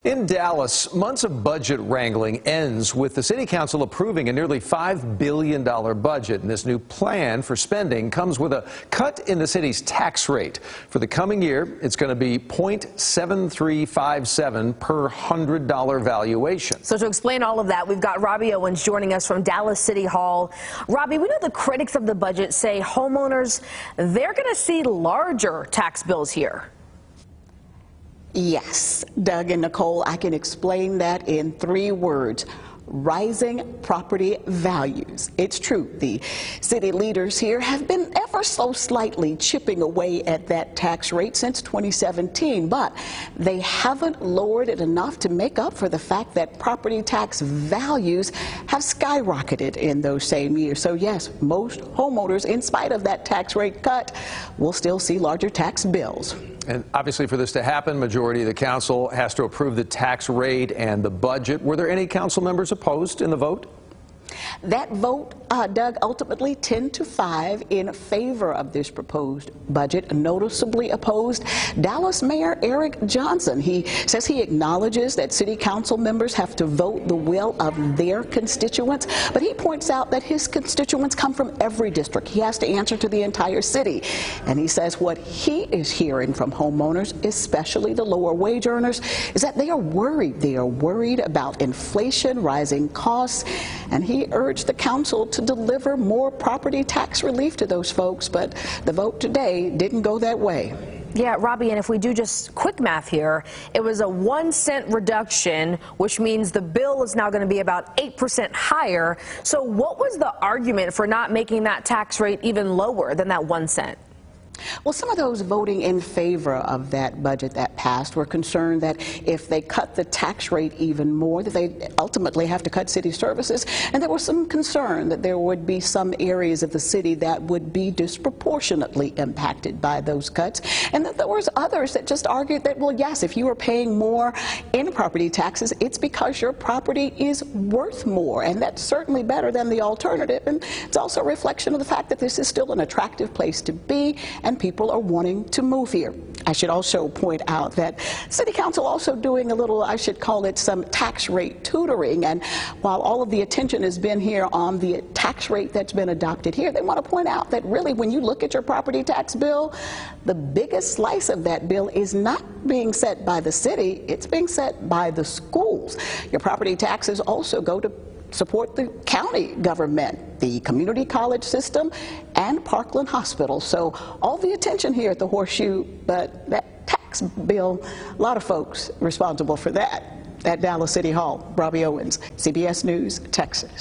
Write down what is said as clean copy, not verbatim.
In Dallas, months of budget wrangling ends with the city council approving a nearly $5 billion budget. And this new plan for spending comes with a cut in the city's tax rate. For the coming year, it's going to be 0.7357 per $100 valuation. So to explain all of that, we've got Robbie Owens joining us from Dallas City Hall. Robbie, we know the critics of the budget say homeowners, they're going to see larger tax bills here. Yes, Doug and Nicole, I can explain that in 3 words. Rising property values. It's true, the city leaders here have been ever so slightly chipping away at that tax rate since 2017, but they haven't lowered it enough to make up for the fact that property tax values have skyrocketed in those same years. So yes, most homeowners, in spite of that tax rate cut, will still see larger tax bills. And obviously, for this to happen, majority of the council has to approve the tax rate and the budget. Were there any council members opposed in the vote? That vote, Doug, ultimately 10-5 in favor of this proposed budget. Noticeably opposed, Dallas Mayor Eric Johnson. He says he acknowledges that city council members have to vote the will of their constituents, but he points out that his constituents come from every district. He has to answer to the entire city. And he says what he is hearing from homeowners, especially the lower wage earners, is that they are worried. They are worried about inflation, rising costs, and he urged the council to deliver more property tax relief to those folks, but the vote today didn't go that way. Yeah, Robbie, and if we do just quick math here, it was a 1-cent reduction, which means the bill is now going to be about 8% higher. So what was the argument for not making that tax rate even lower than that 1 cent? Well, some of those voting in favor of that budget that passed were concerned that if they cut the tax rate even more, that they ultimately have to cut city services. And there was some concern that there would be some areas of the city that would be disproportionately impacted by those cuts. And that there was others that just argued that, well, yes, if you are paying more in property taxes, it's because your property is worth more. And that's certainly better than the alternative. And it's also a reflection of the fact that this is still an attractive place to be, and people are wanting to move here. I should also point out that City Council also doing a little, I should call it some tax rate tutoring. And while all of the attention has been here on the tax rate that's been adopted here, they want to point out that really when you look at your property tax bill, the biggest slice of that bill is not being set by the city, it's being set by the schools. Your property taxes also go to support the county government, the community college system, and Parkland Hospital. So all the attention here at the Horseshoe, but that tax bill, a lot of folks responsible for that. At Dallas City Hall, Robbie Owens, CBS News, Texas.